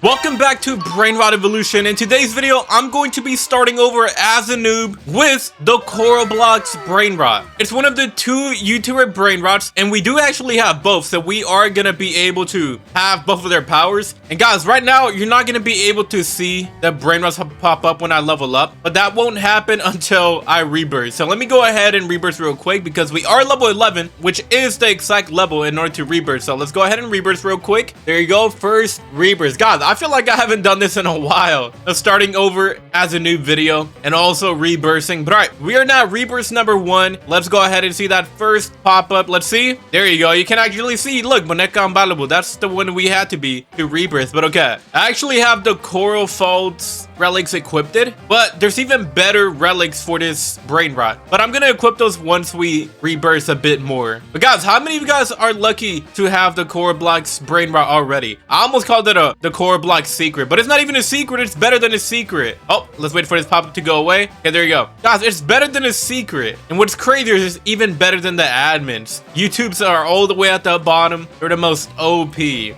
Welcome back to Brainrot Evolution. In today's video, I'm going to be starting over as a noob with the CORALBLOX Brainrot. It's one of the two YouTuber Brainrots, and we do actually have both, so we are going to be able to have both of their powers. And guys, right now, you're not going to be able to see the Brainrots pop up when I level up, but that won't happen until I rebirth. So let me go ahead and rebirth real quick because we are level 11, which is the exact level in order to rebirth. So let's go ahead and rebirth real quick. There you go, first rebirth. Guys, I feel like I haven't done this in a while. Starting over as a new video and also rebirthing. But alright, we are now rebirth number 1. Let's go ahead and see that first pop up. Let's see. There you go. You can actually see. Look, Boneka Unbattleable. That's the one we had to be to rebirth. But okay. I actually have the Coral Faults relics equipped, but there's even better relics for this Brainrot. But I'm gonna equip those once we rebirth a bit more. But guys, how many of you guys are lucky to have the CORALBLOX Brainrot already? I almost called it the CORALBLOX secret, but it's not even a secret. It's better than a secret. Oh, let's wait for this pop-up to go away. Okay, there you go. Guys, it's better than a secret. And what's crazier is it's even better than the admins. YouTubes are all the way at the bottom. They're the most OP.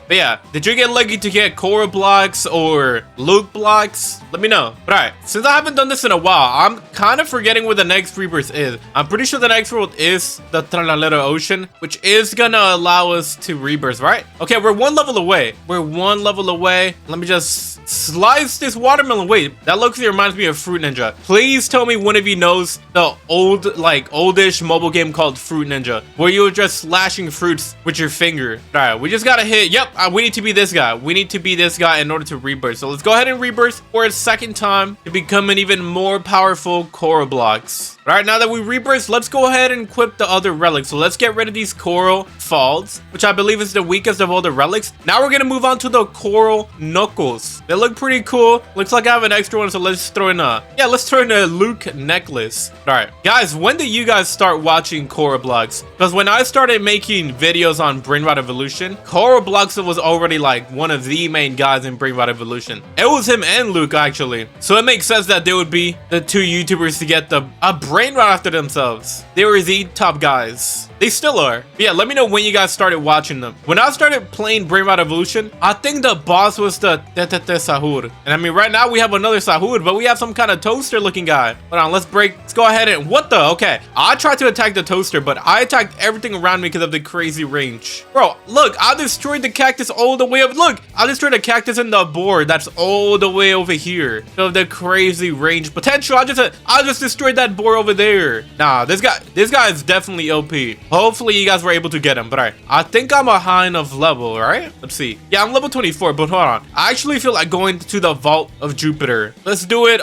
But yeah, did you get lucky to get CORALBLOX or Luke blocks? Let me know. But alright, since I haven't done this in a while, I'm kind of forgetting where the next rebirth is. I'm pretty sure the next world is the Tralalero Ocean, which is gonna allow us to rebirth, right? Okay, we're one level away. We're one level away. Let me just slice this watermelon. Wait, that looks reminds me of Fruit Ninja. Please tell me one of you knows the oldish mobile game called Fruit Ninja, where you're just slashing fruits with your finger. Alright, we just gotta hit. Yep, we need to be this guy. We need to be this guy in order to rebirth. So let's go ahead and rebirth for a second time to become an even more powerful CORALBLOX. Alright, now that we rebirth, let's go ahead and equip the other relics. So let's get rid of these Coral Faults, which I believe is the weakest of all the relics. Now we're gonna move on to the Coral Knuckles. They look pretty cool. Looks like I have an extra one, so let's throw in a Luke necklace. Alright, guys, when did you guys start watching CORALBLOX? Because when I started making videos on Brainrot Evolution, CORALBLOX was already like one of the main guys in Brainrot Evolution. It was him and Luke actually. So it makes sense that they would be the two YouTubers to get a Brainrot after themselves. They were the top guys. They still are. But yeah, let me know when you guys started watching them. When I started playing Brainrot Evolution, I think the boss was the Sahur. And I mean, right now we have another Sahur, but we have some kind of toaster looking guy. Hold on, let's go ahead and, what the? Okay, I tried to attack the toaster, but I attacked everything around me because of the crazy range. Bro, look, I destroyed the cactus all the way up. Look, I destroyed the cactus in the board that's all the way over here. So the crazy range potential. I just destroyed that board over there. Nah, this guy is definitely OP. Hopefully you guys were able to get him. But alright, I think I'm a high enough level, right? Let's see. Yeah, I'm level 24, but hold on. I actually feel like going to the Vault of Jupiter. Let's do it.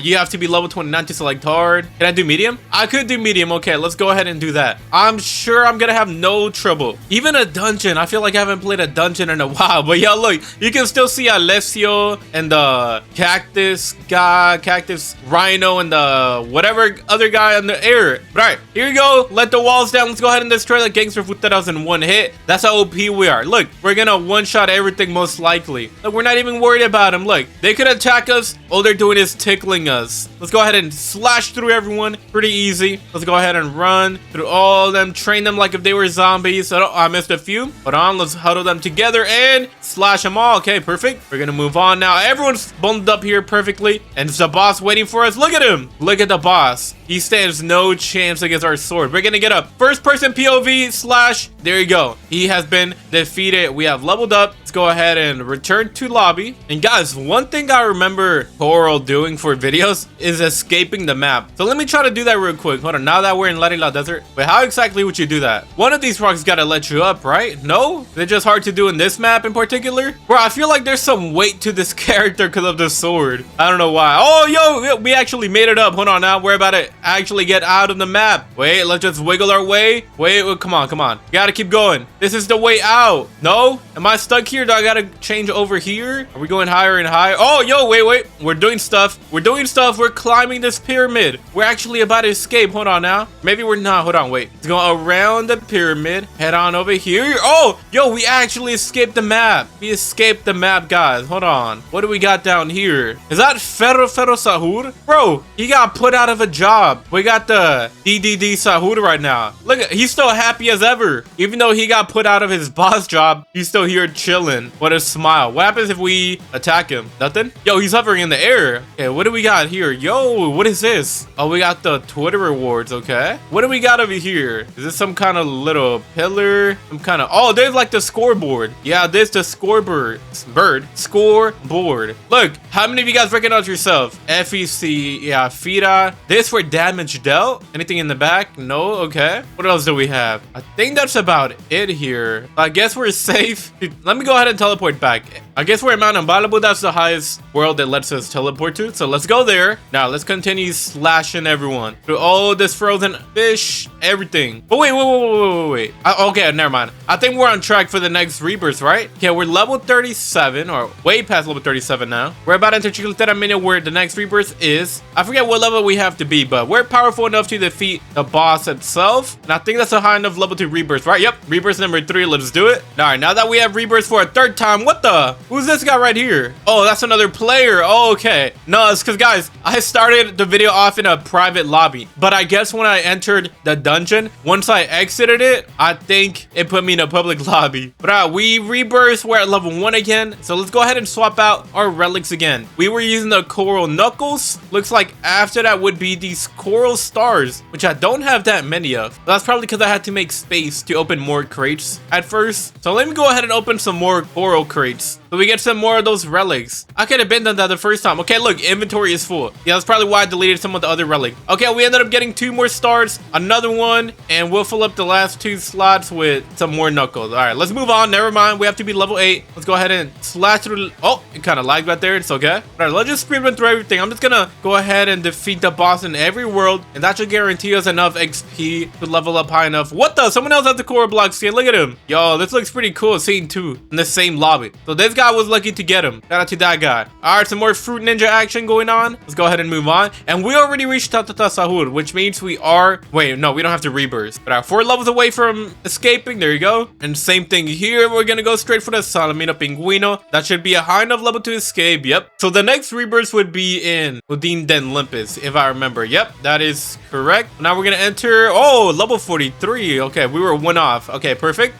You have to be level 29 to select hard. Can I do medium? I could do medium. Okay, let's go ahead and do that. I'm sure I'm gonna have no trouble. Even a dungeon. I feel like I haven't played a dungeon in a while. But yeah, look, you can still see Alessio and the cactus guy, cactus rhino, and the whatever other guy in the air. But alright, here you go. Let the walls down. Let's go ahead and destroy the gangster Futeros in one hit. That's how OP we are. Look, we're gonna one-shot everything most likely. Look, we're not even worried about them. Look, they could attack us. All they're doing is tickling us. Let's go ahead and slash through everyone. Pretty easy. Let's go ahead and run through all of them. Train them like if they were zombies. Oh, I missed a few. Hold on. Let's huddle them together and slash them all. Okay, perfect. We're gonna move on now. Everyone's bundled up here perfectly. And there's a boss waiting for us. Look at him. Look at the boss. He stands no chance against our sword. We're gonna get a first-person POV slash. There you go. He has been defeated. We have leveled up. Let's go ahead and return to lobby. And guys, one thing I remember Coral doing for videos is escaping the map. So let me try to do that real quick. Hold on. Now that we're in Larila Desert, wait, how exactly would you do that? One of these rocks gotta let you up, right? No? Is it just hard to do in this map in particular? Bro, I feel like there's some weight to this character because of the sword. I don't know why. Oh, yo, we actually made it up. Hold on. Now we're about to actually get out of the map. Wait, let's just wiggle our way. Wait, come on. Gotta keep going. This is the way out. No? Am I stuck here? Do I gotta change over here? Are we going higher and higher? Oh, yo, wait. We're doing stuff. We're climbing this pyramid. We're actually about to escape. Hold on now. Maybe we're not. Hold on, wait. Let's go around the pyramid. Head on over here. Oh, yo, we actually escaped the map. We escaped the map, guys. Hold on. What do we got down here? Is that Ferro Sahur? Bro, he got put out of a job. up. We got the DDD Sahura right now. Look, he's still happy as ever. Even though he got put out of his boss job, he's still here chilling. What a smile. What happens if we attack him? Nothing? Yo, he's hovering in the air. Okay, what do we got here? Yo, what is this? Oh, we got the Twitter rewards, okay. What do we got over here? Is this some kind of little pillar? Some kind of, oh, there's like the scoreboard. Yeah, there's the scoreboard. Scoreboard. Look, how many of you guys recognize yourself? FEC, yeah, FIRA. This for damage dealt. Anything in the back? No, okay. What else do we have? I think that's about it here. I guess we're safe. Let me go ahead and teleport back. I guess we're at Mount Ambalabu. That's the highest world that lets us teleport to. So let's go there. Now let's continue slashing everyone through all this frozen fish, everything. But wait. Okay, never mind. I think we're on track for the next rebirth, right? Okay, we're level 37 or way past level 37 now. We're about to enter Chicletera Mania where the next rebirth is. I forget what level we have to be, but we're powerful enough to defeat the boss itself. And I think that's a high enough level to rebirth, right? Yep, rebirth number 3. Let's do it. All right, now that we have rebirth for a 3rd time, what the? Who's this guy right here? Oh, that's another player. Oh, okay. No, it's because, guys, I started the video off in a private lobby. But I guess when I entered the dungeon, once I exited it, I think it put me in a public lobby. But we rebirth. We're at level 1 again. So let's go ahead and swap out our relics again. We were using the coral knuckles. Looks like after that would be these coral stars, which I don't have that many of. That's probably because I had to make space to open more crates at first. So let me go ahead and open some more coral crates so we get some more of those relics. I could have been done that the first time. Okay, look, inventory is full. Yeah, that's probably why I deleted some of the other relic. Okay, we ended up getting 2 more stars, another one, and we'll fill up the last 2 slots with some more knuckles. All right, let's move on. Never mind. We have to be level 8. Let's go ahead and slash through. Oh, it kind of lagged right there. It's okay. All right, let's just speed run through everything. I'm just gonna go ahead and defeat the boss in every world, and that should guarantee us enough XP to level up high enough. What the? Someone else has the CORALBLOX skin. Look at him. Yo, this looks pretty cool. Scene 2 in the same lobby. So this guy was lucky to get him. Shout out to that guy. All right, some more fruit ninja action going on. Let's go ahead and move on. And we already reached Tatata Sahur, which means we are, wait, no, we don't have to rebirth, but are 4 levels away from escaping. There you go. And same thing here. We're gonna go straight for the Salamina Pinguino. That should be a high enough level to escape. Yep. So the next rebirth would be in Udin Den Limpus, if I remember. Yep, that is correct. Now we're gonna enter, oh, level 43. Okay, we were 1 off. Okay, perfect.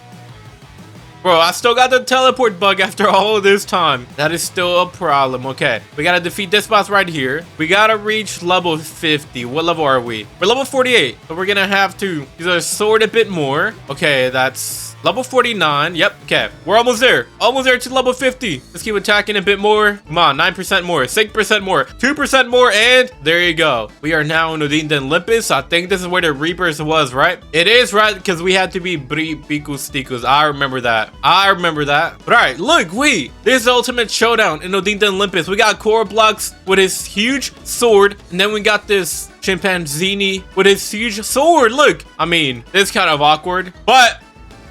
Bro, I still got the teleport bug after all of this time. That is still a problem. Okay, we gotta defeat this boss right here. We gotta reach level 50. What level are we? We're level 48. So we're gonna have to use our sword a bit more. Okay, that's level 49. Yep. Okay, we're almost there. Almost there to level 50. Let's keep attacking a bit more. Come on, 9% more, 6% more, 2% more, and there you go. We are now in Udin Den Limpus. I think this is where the rebirth was, right? It is, right? Because we had to be Bikus Tikus. I remember that. But all right, look, wait. This is the ultimate showdown in Udin Den Limpus. We got CORALBLOX with his huge sword, and then we got this chimpanzini with his huge sword. Look, I mean, it's kind of awkward, but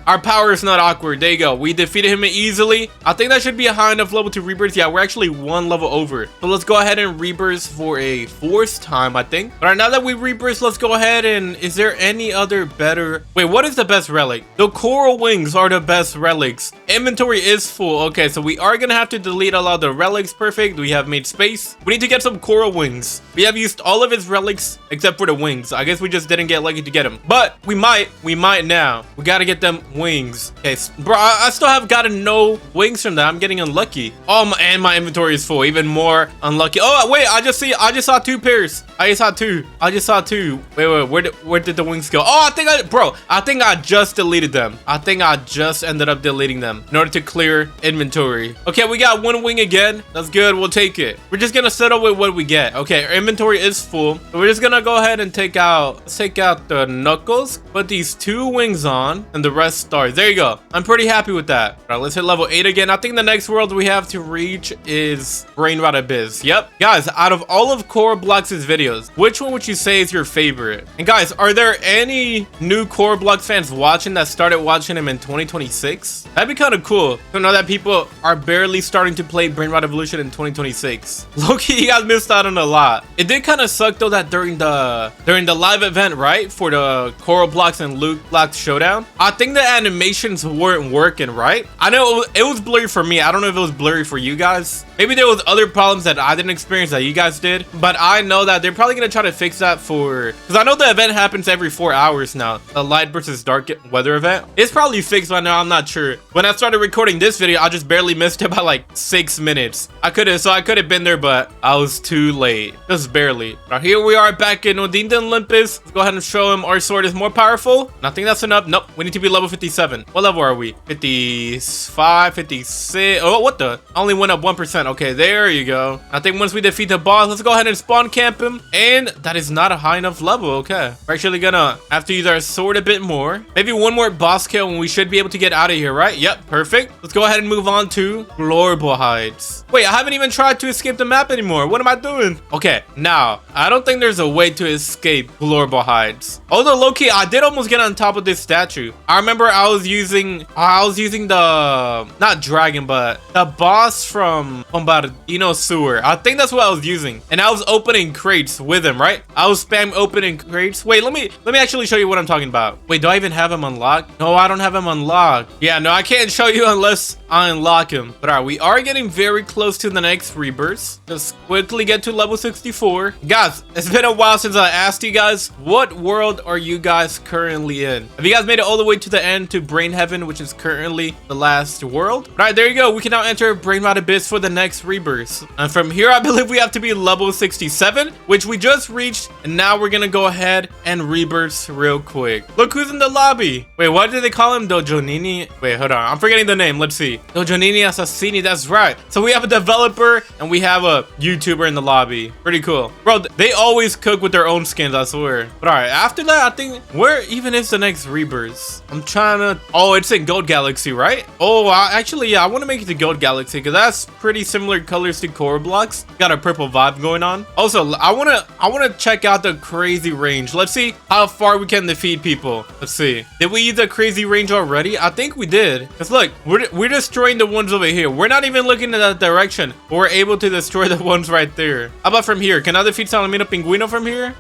our power is not awkward. There you go. We defeated him easily. I think that should be a high enough level to rebirth. Yeah, we're actually 1 level over. So let's go ahead and rebirth for a 4th time, I think. All right, now that we rebirth, let's go ahead and, is there any other better? Wait, what is the best relic? The coral wings are the best relics. Inventory is full. Okay, so we are gonna have to delete a lot of the relics. Perfect. We have made space. We need to get some coral wings. We have used all of his relics except for the wings. I guess we just didn't get lucky to get them, but we might now. We gotta get them wings. Okay, bro, I still have gotten no wings from that. I'm getting unlucky. Oh, and my inventory is full. Even more unlucky. Oh, wait, I just saw 2 pairs. I just saw two. Wait, where did the wings go? Oh, I think I just deleted them. I think I just ended up deleting them in order to clear inventory. Okay, we got 1 wing again. That's good. We'll take it. We're just gonna settle with what we get. Okay, our inventory is full. So we're just gonna go ahead and let's take out the knuckles, put these 2 wings on, and the rest stars. There you go. I'm pretty happy with that. All right, let's hit level 8 again. I think the next world we have to reach is Brainrot Abyss. Yep. Guys, out of all of CORALBLOX's videos, which one would you say is your favorite? And guys, are there any new CORALBLOX fans watching that started watching him in 2026? That'd be kind of cool to know that people are barely starting to play Brainrot Evolution in 2026. Low-key, you guys missed out on a lot. It did kind of suck though that during the live event, right, for the CORALBLOX and LOOB showdown, I think the animations weren't working, right? I know it was blurry for me. I don't know if it was blurry for you guys. Maybe there was other problems that I didn't experience that you guys did, but I know that they're probably gonna try to fix that because I know the event happens every 4 hours now. The light versus dark weather event. It's probably fixed by now. I'm not sure. When I started recording this video, I just barely missed it by like 6 minutes. I could have been there, but I was too late. Just barely. Now here we are back in Odin the Olympus. Let's go ahead and show him our sword is more powerful. Nothing that's enough. Nope. We need to be level 57. What level are we? 55, 56. Oh, what the? I only went up 1%. Okay, there you go. I think once we defeat the boss, let's go ahead and spawn camp him. And that is not a high enough level. Okay. We're actually gonna have to use our sword a bit more. Maybe one more boss kill and we should be able to get out of here, right? Yep, perfect. Let's go ahead and move on to Glorable Heights. Wait, I haven't even tried to escape the map anymore. What am I doing? Okay, now, I don't think there's a way to escape Glorable Heights. Although, low-key, I did almost get on top of this statue. I remember I was using the, not dragon, but the boss from Bombardino Sewer. I think that's what I was using. And I was opening crates with him, right? I was spam opening crates. Wait, let me actually show you what I'm talking about. Wait, do I even have him unlocked? No, I don't have him unlocked. Yeah, no, I can't show you unless I unlock him. But all right, we are getting very close to the next rebirth. Just quickly get to level 64. Guys, it's been a while since I asked you guys, what world are you guys currently in? Have you guys made it all the way to the end to Brain Heaven, which is currently the last world? All right, there you go. We can now enter Brainrot Abyss for the next rebirth. And from here, I believe we have to be level 67, which we just reached. And now we're gonna go ahead and rebirth real quick. Look who's in the lobby. Wait, what did they call him? Dojonini? Wait, hold on. I'm forgetting the name. Let's see. Dojonini Assassini. That's right. So we have a developer and we have a YouTuber in the lobby. Pretty cool. Bro, they always cook with their own skins, I swear. But all right, after that, I think, where even is the next rebirth? I'm trying to, oh, it's in Gold Galaxy, right? Oh, actually, yeah, I want to make it to Gold Galaxy because that's pretty similar colors to CORALBLOX. Got a purple vibe going on. Also, I want to check out the crazy range. Let's see how far we can defeat people. Let's see. Did we use the crazy range already? I think we did. Because look, we're destroying the ones over here. We're not even looking in that direction. But we're able to destroy the ones right there. How about from here? Can I defeat Salamino Pinguino from here?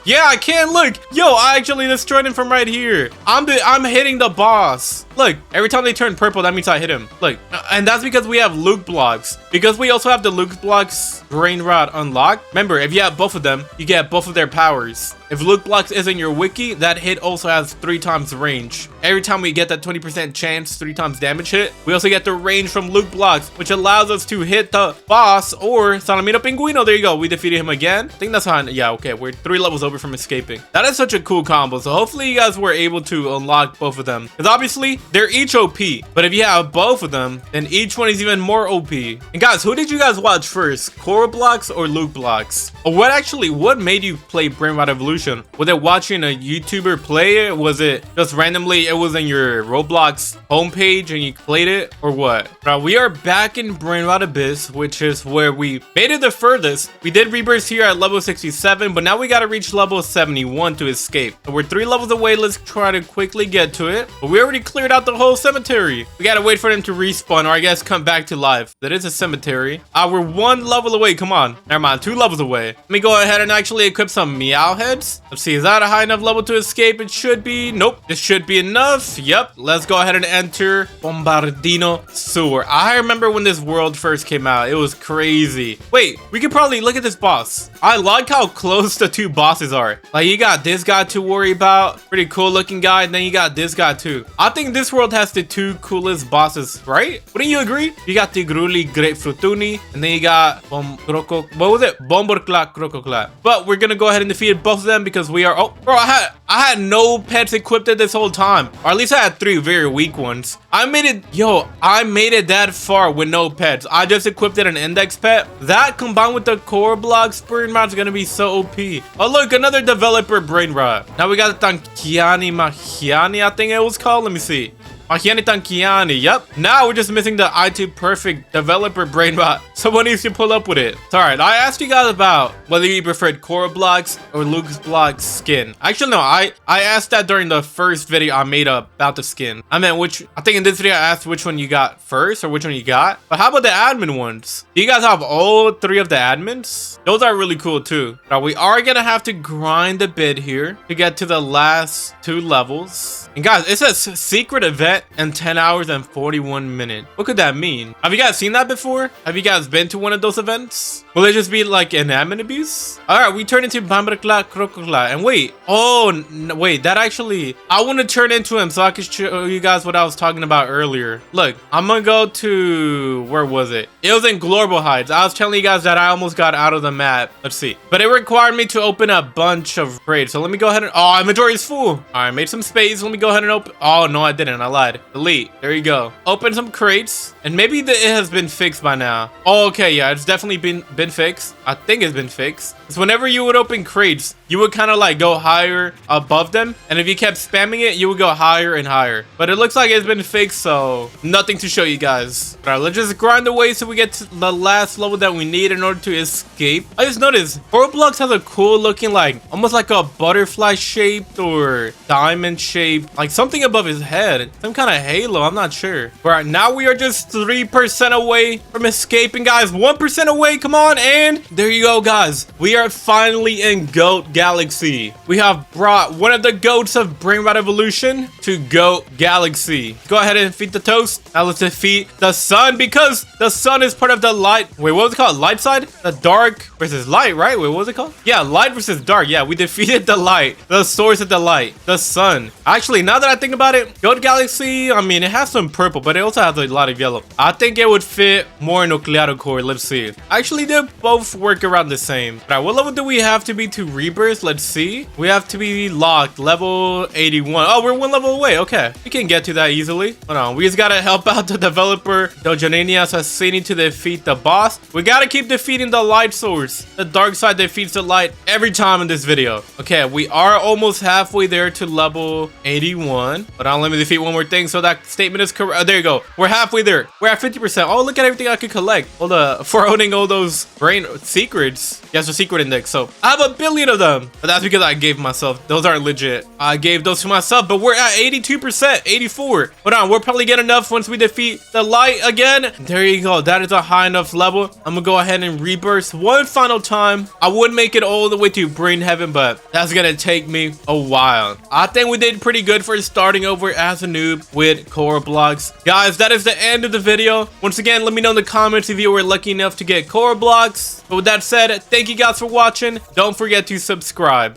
Yeah, I can. Look, yo, I actually destroyed him from right here. I'm hitting the boss. Look, every time they turn purple, that means I hit him. Look, and that's because we have Luke blocks. Because we also have the Luke blocks Brainrot unlocked. Remember, if you have both of them, you get both of their powers. If Luke blocks isn't your wiki, that hit also has 3 times range. Every time we get that 20% chance, 3 times damage hit, we also get the range from Luke blocks, which allows us to hit the boss or Salamino Pinguino. There you go. We defeated him again. I think that's how, yeah, okay. We're 3 levels over from escaping. That is such a cool combo. So hopefully you guys were able to unlock both of them. Because obviously, they're each OP. But if you have both of them, then each one is even more OP. And guys, who did you guys watch first? CORALBLOX or Luke blocks? Or what made you play Brainrot Evolution? Was it watching a YouTuber play it? Was it just randomly, it was in your Roblox homepage and you played it? Or what? Now, we are back in Brainrot Abyss, which is where we made it the furthest. We did rebirth here at level 67, but now we gotta reach level 71 to escape. So we're 3 levels away. Let's try to quickly get to it. But we already cleared out the whole cemetery. We gotta wait for them to respawn, or I guess come back to life. That is a cemetery. We're 1 level away. Come on. Never mind, 2 levels away. Let me go ahead and actually equip some meow heads. Let's see, is that a high enough level to escape? It should be. Nope, this should be enough. Yep, let's go ahead and enter Bombardino Sewer. I remember when this world first came out. It was crazy. Wait, we could probably look at this boss. I like how close the 2 bosses are. Like, you got this guy to worry about. Pretty cool looking guy. And then you got this guy too. I think this world has the 2 coolest bosses, right? Wouldn't you agree? You got Tigruli Grapefruituni. And then you got Bomborclac Crococlac. But we're gonna go ahead and defeat both of them because we are, oh, bro, I had no pets equipped this whole time. Or at least I had 3 very weak ones. I made it that far with no pets. I just equipped an index pet. That combined with the CORALBLOX Brainrot is gonna be so OP. Oh look, another developer Brainrot. Now we got Tankiani Mahiani, I think it was called. Let me see. Mahiani Tankiani. Yep. Now we're just missing the IT Perfect developer Brainrot. Someone needs to pull up with it. So, alright, I asked you guys about whether you preferred CORALBLOX or LuxBlox skin. Actually, no, I asked that during the first video I made about the skin. I meant I think in this video I asked which one you got first or which one you got. But how about the admin ones? Do you guys have all 3 of the admins? Those are really cool too. Now we are gonna have to grind a bit here to get to the last 2 levels. And guys, it says secret event in 10 hours and 41 minutes. What could that mean? Have you guys seen that before? Have you guys been to one of those events? Will it just be like an admin abuse? Alright, we turn into Bambrakla Krokla. And wait, oh, no, wait, that actually, I want to turn into him so I can show you guys what I was talking about earlier. Look, I'm gonna go to, where was it? It was in Global Heights. I was telling you guys that I almost got out of the map. Let's see. But it required me to open a bunch of crates. So let me go ahead and, oh, inventory is full. Alright, made some space. Let me go ahead and open, oh, no, I didn't. I lied. Delete. There you go. Open some crates. And maybe it has been fixed by now. Oh, okay, yeah, it's definitely been fixed. I think it's been fixed. Because whenever you would open crates, you would kind of like go higher above them. And if you kept spamming it, you would go higher and higher. But it looks like it's been fixed, so nothing to show you guys. All right, let's just grind away so we get to the last level that we need in order to escape. I just noticed Roblox has a cool looking, like almost like a butterfly shaped or diamond shaped, like something above his head. Some kind of halo, I'm not sure. All right, now we are just 3% away from escaping, guys. 1% away, come on. And there you go, guys. We are finally in Goat Galaxy. We have brought one of the goats of Brainrot Evolution to Goat Galaxy. Go ahead and defeat the toast. Now let's defeat the sun, because the sun is part of the light. Wait, what was it called? Light side? The dark versus light, right? Wait, what was it called? Yeah, light versus dark. Yeah, we defeated the light, the source of the light, the sun. Actually, now that I think about it, Goat Galaxy, I mean, it has some purple, but it also has a lot of yellow. I think it would fit more in Nuclear Core. Let's see. Actually, they both work around the same. All right, what level do we have to be to rebirth? Let's see. We have to be locked. Level 81. Oh, we're 1 level away. Okay. We can get to that easily. Hold on. We just gotta help out the developer, Dojanania Assassini, to defeat the boss. We gotta keep defeating the light source. The dark side defeats the light every time in this video. Okay, we are almost halfway there to level 81. But let me defeat one more thing so that statement is correct. Oh, there you go. We're halfway there. We're at 50%. Oh, look at everything I could collect. Hold up. For owning all those brain secrets. Yes, the secret index. So I have 1 billion of them. But that's because I gave myself. Those aren't legit. I gave those to myself. But we're at 82%. 84. Hold on. We'll probably get enough once we defeat the light again. There you go. That is a high enough level. I'm gonna go ahead and rebirth one final time. I would make it all the way to brain heaven, but that's gonna take me a while. I think we did pretty good for starting over as a noob with CORALBLOX. Guys, that is the end of the video. Once again, let me know in the comments if you were lucky enough to get CORALBLOX. But with that said, thank you guys for watching. Don't forget to subscribe.